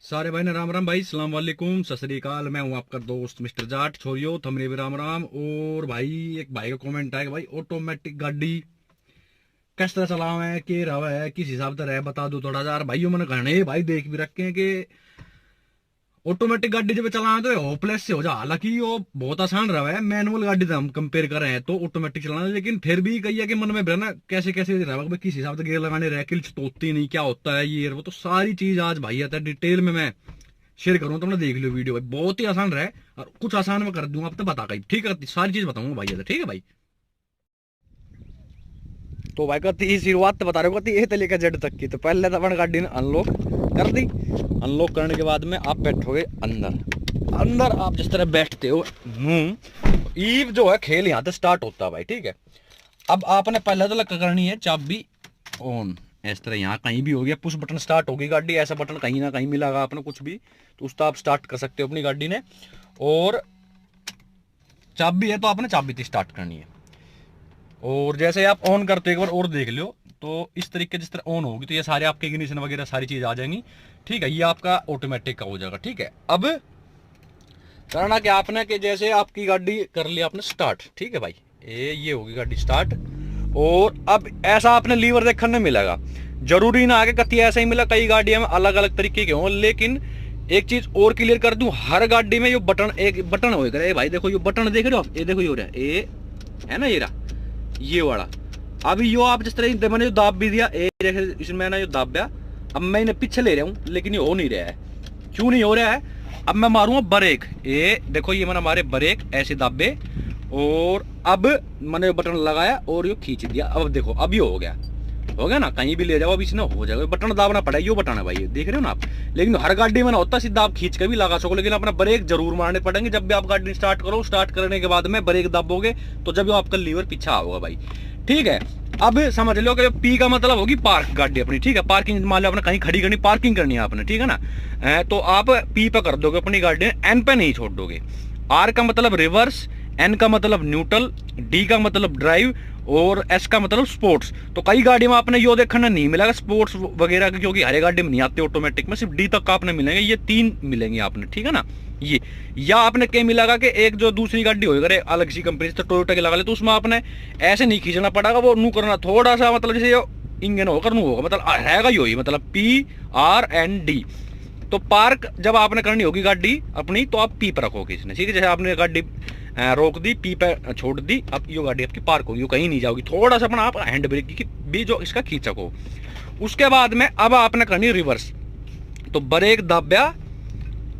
सारे भाई ने राम राम भाई, सलाम वालेकुम, सत श्री अकाल। मैं हूं आपका दोस्त मिस्टर जाट छोरियो, थमरे भी राम राम। और भाई एक भाई का कमेंट आया कि भाई ऑटोमेटिक गाड़ी किस तरह चलावे है, के रहा है, किस हिसाब से रहे, बता दो थोड़ा सा। भाइयों मैंने घने भाई देख भी रखे हैं कि ऑटोमेटिक गाड़ी जब चलाना तो होपलेस से हो जा। हालांकि वो बहुत आसान रहा है, मैनुअल गाड़ी से हम कंपेयर कर रहे हैं तो ऑटोमेटिक चलाना, लेकिन फिर भी कही है कि मन में ना कैसे कैसे रहा है, किस हिसाब से गियर लगाने रहे, किल्च तो होती नहीं, क्या होता है ये वो, तो सारी चीज आज भाई आता है डिटेल में मैं शेयर करूँ। तुमने देख लो वीडियो भाई, बहुत ही आसान रहा है और कुछ आसान में कर दूंगा अब तो बता कर, ठीक है, सारी चीज बताऊंगा भाई, ठीक है भाई। तो भाई कहती शुरुआत तो बता रहे हो, कहती ए तो लेकर जेड तक की। तो पहले तो अपन गाड़ी ने अनलॉक कर दी। अनलॉक करने के बाद में आप बैठोगे अंदर। अंदर आप जिस तरह बैठते हो ईव जो है खेल यहाँ से स्टार्ट होता है भाई, ठीक है। अब आपने पहले तो लग करनी है चाबी ऑन, इस तरह यहाँ कहीं भी हो गया पुश बटन, स्टार्ट होगी गाड़ी। ऐसा बटन कहीं ना कहीं मिलेगा आपने कुछ भी, तो उसका आप स्टार्ट कर सकते हो अपनी गाड़ी ने। और चाबी है तो आपने चाबी से स्टार्ट करनी है। और जैसे आप ऑन करते एक बार और देख लो तो इस तरीके जिस तरह ऑन होगी तो ये सारे आपके इग्निशन वगैरह सारी चीज आ जाएंगी, ठीक है। ये आपका ऑटोमेटिक का हो जाएगा, ठीक है। अब करना क्या आपने कि जैसे आपकी गाड़ी कर ली आपने स्टार्ट, ठीक है भाई, ये होगी गाड़ी स्टार्ट। और अब ऐसा आपने लीवर देखने मिलेगा, जरूरी ना आगे कति ऐसा ही मिला, कई गाड़ियां में अलग अलग तरीके के हों। लेकिन एक चीज और क्लियर कर दूं, हर गाड़ी में ये बटन, एक बटन होगा भाई, देखो ये बटन देख रहे हो आप, ये देखो ये हो रहा है, ये है ना, ये रहा ये वाला। अभी यो आप जिस तरह मैंने दाब भी दिया, इसमें ना दाब दिया, अब मैं इन्हें पीछे ले रहा हूं लेकिन ये हो नहीं रहा है। क्यों नहीं हो रहा है? अब मैं मारूंगा ब्रेक, ये देखो ये मैंने मारे ब्रेक ऐसे दाबे, और अब मैंने बटन लगाया और ये खींच दिया। अब देखो अब ये हो गया ना, कहीं भी ले जाओ अब इसने हो जाएगा। बटन दाबना पड़ा, यो बटन है भाई, देख रहे हो ना आप। लेकिन हर गाड़ी में ना होता सीधा आप खींच के भी लगा सको, लेकिन अपना ब्रेक जरूर मारने पड़ेंगे जब भी आप गाड़ी स्टार्ट करो। स्टार्ट करने के बाद में ब्रेक दाबोगे तो जब आपका लीवर पीछा होगा भाई, ठीक है। अब समझ लो कि पी का मतलब होगी पार्क गाड़ी अपनी, ठीक है। पार्किंग मान लो आपने कहीं खड़ी करनी, पार्किंग करनी है आपने, ठीक है ना। तो आप पी पे कर दोगे अपनी गाड़ी, एन पे नहीं छोड़ दोगे। आर का मतलब रिवर्स, एन का मतलब न्यूट्रल, डी का मतलब ड्राइव, और एस का मतलब स्पोर्ट्स। तो कई गाड़ी में आपने यो देखना नहीं मिलेगा स्पोर्ट्स वगैरह, क्योंकि हर गाड़ी में नहीं आते ऑटोमेटिक में, सिर्फ डी तक का आपने मिलेंगे, ये 3 मिलेंगे आपने, ठीक है ना। ये या आपने क्या मिलेगा कि एक जो दूसरी गाड़ी होगी अलग सी कंपनी से, टोयोटा की लगा ले, तो उसमें आपने ऐसे नहीं खींचना पड़ेगा, वो नू करना थोड़ा सा, मतलब जैसे इंजन होगा नू होगा, मतलब रहेगा ही, मतलब PRND। तो पार्क जब आपने करनी होगी गाड़ी अपनी तो आप पी पर रखोगे इसने, ठीक है। जैसे आपने गाड़ी रोक दी, पी पे छोड़ दी, अब ये गाड़ी आपकी पार्क होगी, कहीं नहीं जाओगी। थोड़ा सा अपना आप हैंड ब्रेक की भी जो इसका खींच सको। उसके बाद में अब आपने करनी रिवर्स, तो ब्रेक दबाया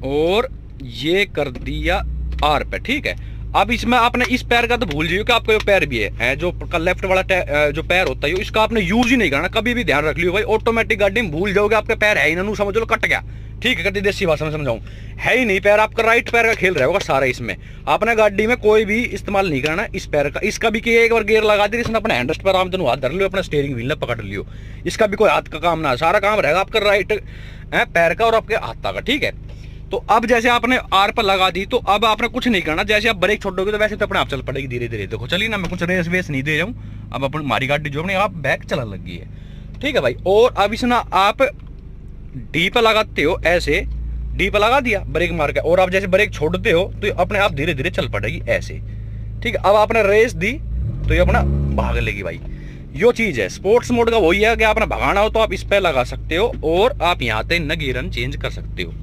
और ये कर दिया आर पे, ठीक है। अब इसमें आपने इस पैर का तो भूल जाइए कि आपका जो पैर भी है जो लेफ्ट वाला जो पैर होता है इसका आपने यूज ही नहीं करना, कभी भी ध्यान रख लियो भाई। ऑटोमेटिक गाड़ी में भूल जाओगे आपके पैर है ही ना, समझ लो कट गया, ठीक है। कभी देसी भाषा में समझाऊं, है ही नहीं पैर, आपका राइट पैर का खेल रहा होगा सारा। इसमें आपने गाड़ी में कोई भी इस्तेमाल नहीं करना इस पैर का। इसका भी एक बार गियर लगा दी, इसने अपने हैंडरेस्ट पर आराम हाथ धर लियो, अपना स्टीयरिंग व्हील पकड़ लियो, इसका भी कोई हाथ का काम ना, सारा काम रहेगा आपका राइट पैर का और आपके हाथ का, ठीक है। तो अब जैसे आपने आर पर लगा दी, तो अब आपने कुछ नहीं करना, जैसे आप ब्रेक छोड़ोगे तो वैसे तो अपने आप चल पड़ेगी धीरे धीरे। देखो चलिए ना, मैं कुछ रेस वेस नहीं दे रहा हूँ, अब अपनी हमारी गाड़ी जो अपने आप बैक चलने लगी है, ठीक है भाई। और अब इसना आप डी पर लगाते हो, ऐसे डी पर लगा दिया ब्रेक मार के, और आप जैसे ब्रेक छोड़ते हो तो अपने आप धीरे धीरे चल पड़ेगी ऐसे, ठीक है। अब आपने रेस दी तो ये अपना भाग लेगी भाई। यो चीज है स्पोर्ट्स मोड का, वही है कि आपने भगाना हो तो आप इस पे लगा सकते हो, और आप यहाँ पे न गियरन चेंज कर सकते हो,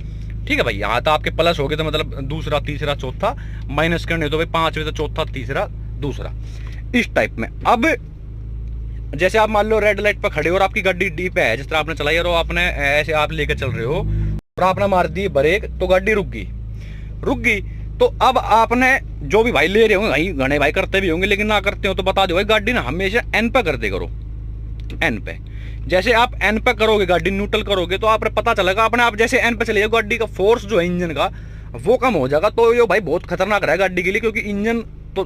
ठीक है भाई। यहाँ तो आपके प्लस हो गए तो मतलब दूसरा तीसरा चौथा, माइनस करने तो भाई 5 तो चौथा तीसरा दूसरा, इस टाइप में। अब जैसे आप मान लो रेड लाइट पर खड़े हो और आपकी गाड़ी डी पे है, जिस तरह आपने चलाई और आपने ऐसे आप लेकर चल रहे हो और आपने मार दी ब्रेक, तो गाड़ी रुक गई। तो अब आपने जो भी भाई ले रहे होंगे, भाई घने भाई करते भी होंगे, लेकिन ना करते हो तो बता दो भाई, गाड़ी ना हमेशा एन पे कर दे करो, एन पे। जैसे आप एन पे करोगे, गाड़ी न्यूट्रल करोगे, तो आपने पता चलेगा अपने आप जैसे एन पे चले जाओ, गाड़ी का फोर्स जो है इंजन का वो कम हो जाएगा। तो ये भाई बहुत खतरनाक रहेगा गाड़ी के लिए, क्योंकि इंजन तो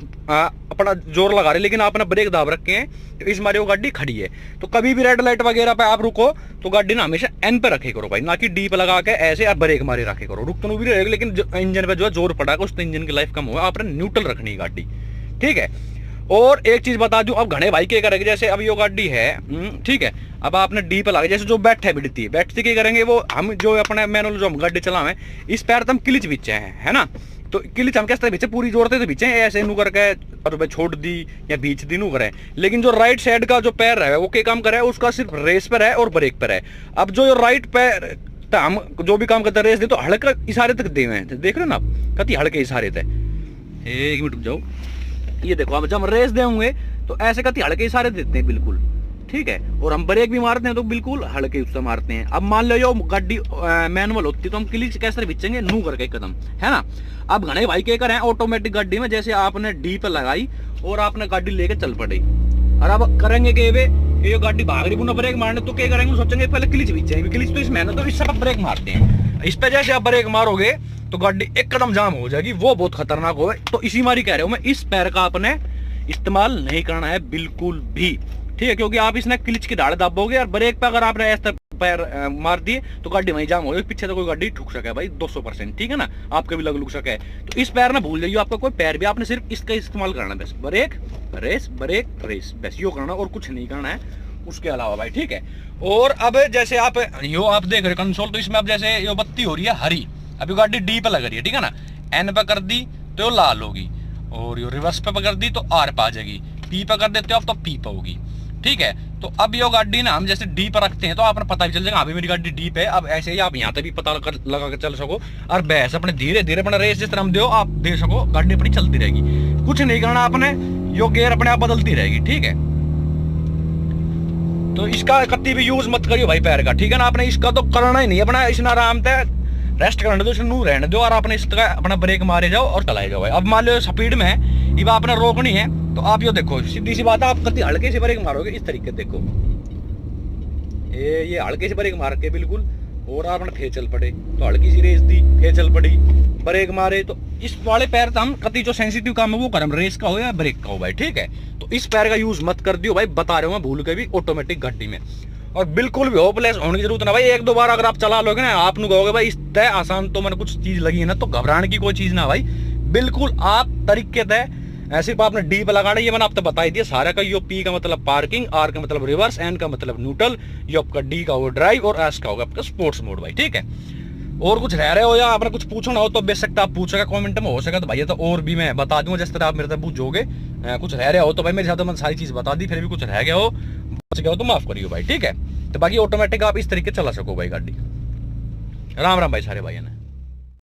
अपना जोर लगा रहे, लेकिन आपने ब्रेक दाब रखे हैं, तो इस मारे वो गाड़ी खड़ी है। तो कभी भी रेड लाइट वगैरह पे आप रुको तो गाड़ी ना हमेशा एन पे रखे करो भाई, ना कि डी पे लगा के ऐसे आप ब्रेक मारे रखे करो। रुक तो भी रहेगा, लेकिन इंजन पे जो है जोर पड़ेगा, उससे इंजन की लाइफ कम होगा। आपने न्यूट्रल रखनी है गाड़ी, ठीक है। और एक चीज बता दूं, अब घने भाई क्या करेंगे, जैसे अब ये गाड़ी है, ठीक है, अब आपने डी पे लगा, जैसे जो बैठे बिड़ती है बैठती क्या करेंगे वो, हम जो अपने मैनुअल जो हम गाड़ी चलावे इस पैर तो हम क्लिच बीचे हैं, है ना। तो क्लिच हम कैसे बीचे, पूरी जोड़ते तो बीचे ऐसे नू करके और छोड़ दी या बीच दी नू करे। लेकिन जो राइट साइड का जो पैर है वो क्या काम करे, उसका सिर्फ रेस पर है और ब्रेक पर है। अब जो राइट पैर हम जो भी काम करते रेस दे तो हल्का इशारे तक दे हुए, देख रहे हो ना आप, कति हल्के इशारे थे। एक मिनट रुक जाओ, ये देखो अब जब हम रेस देंगे तो ऐसे कति हल्के इशारे देते हैं बिल्कुल, ठीक है। और हम ब्रेक भी मारते हैं तो बिल्कुल हल्के उससे मारते हैं। अब मान लो यो गाड़ी मैनुअल होती तो हम क्लिच कैसे बिचेंगे, नू करके कदम, है ना। अब घने भाई क्या करें ऑटोमेटिक गाड़ी में, जैसे आपने डी पे लगाई और आपने गाड़ी लेके चल पड़ी, और अब करेंगे कि ये गाड़ी भाग रही पुनः ब्रेक मारने, तो क्या करेंगे सोचेंगे पहले क्लिच बिचेंगे, क्लिच तो इसमें तो इससे आप ब्रेक मारते हैं, इस पे जैसे आप ब्रेक मारोगे तो गाड़ी एक कदम जाम हो जाएगी, वो बहुत खतरनाक होगा। तो इसी मारी कह रहे हो मैं, इस पैर का आपने इस्तेमाल नहीं करना है बिल्कुल भी, ठीक है। क्योंकि आप इसने क्लिच की दाढ़ दाबोगे और ब्रेक पे अगर आपने ऐसा पैर मार दिए तो गाड़ी वहीं जाम हो गई, पीछे तो कोई गाड़ी ठुक सके भाई 200%, ठीक है ना, आपके भी लग सके। तो इस पैर ना भूल जाइए, आपका कोई पैर भी, आपने सिर्फ इसका इस्तेमाल करना है बस, ब्रेक रेस ब्रेक रेस, बस यो करना और कुछ नहीं करना है उसके अलावा भाई, ठीक है। और अब जैसे आप यो आप देख रहे कंसोल, तो इसमें अब जैसे यो बत्ती हो रही है हरी, अभी गाड़ी डी पे लग रही है, ठीक है ना। एन पे कर दी तो यो लाल होगी, और यो रिवर्स पे कर दी तो आर पे आ जाएगी, पी पे कर देते हो आप तो पी पे होगी, ठीक है। तो अब यो गाड़ी ना हम जैसे डी पर रखते हैं तो आपने पता भी चल जाएगा अभी मेरी गाड़ी डी पे। अब ऐसे ही आप यहाँ तक भी पता लगा कर चल सको, और बहस अपने धीरे धीरे अपना रेस जिस तरह हम दो आप दे सको, गाड़ी अपनी चलती रहेगी, कुछ नहीं करना आपने, यो गेयर अपने आप बदलती रहेगी, ठीक है। तो इसका कभी भी यूज मत करियो भाई पैर का, ठीक है ना। आपने इसका तो करना ही नहीं, अपना इसना आराम से रेस्ट करने दो, नू रहने दो, और आपने इसका अपना ब्रेक मारे जाओ और चलाए जाओ भाई। अब मान लो स्पीड में है, ये आपने रोकनी है तो आप यो देखो, सीधी सी बात है, आप कति हल्के से ब्रेक मारोगे इस तरीके, देखो ये हल्के से ब्रेक मार के बिल्कुल, और आपने फिर चल पड़े तो हल्की सी रेस दी, फिर चल पड़ी, ब्रेक मारे, तो इस वाले पैर तो हम कति जो सेंसिटिव काम है वो करम, रेस का हो या ब्रेक का हो भाई, ठीक है। तो इस पैर का यूज मत कर दियो भाई, बता रहे हो मैं भूल के भी ऑटोमेटिक गाड़ी में। और बिल्कुल भी होपलेस होने की जरूरत ना भाई, एक दो बार अगर आप चला लोगे ना, आप कहोगे भाई इस तय आसान तो मैंने कुछ चीज लगी है ना, तो घबराने की कोई चीज ना भाई, बिल्कुल आप तरीके तय सिर्फ आपने डी पे लगाना, ये मैंने आपको बता ही दिया सारा का। यो पी का मतलब पार्किंग, आर का मतलब रिवर्स, एन का मतलब न्यूट्रल, यो आपका डी का होगा ड्राइव, और एस का होगा आपका स्पोर्ट्स मोड भाई, ठीक है। और कुछ रह रहे हो या आपने कुछ पूछना हो तो बेशक आप पूछेगा कमेंट में, हो सका तो भाई तो और भी मैं बता दूंगा, जिस तरह आप मेरे से पूछोगे। कुछ रह रहे हो तो भाई मेरे साथ मैंने सारी चीज बता दी, फिर भी कुछ रह गया हो बच गया हो तो माफ करियो भाई, ठीक है। तो बाकी ऑटोमेटिक आप इस तरीके चला सको भाई गाड़ी। राम राम भाई सारे भाई ने।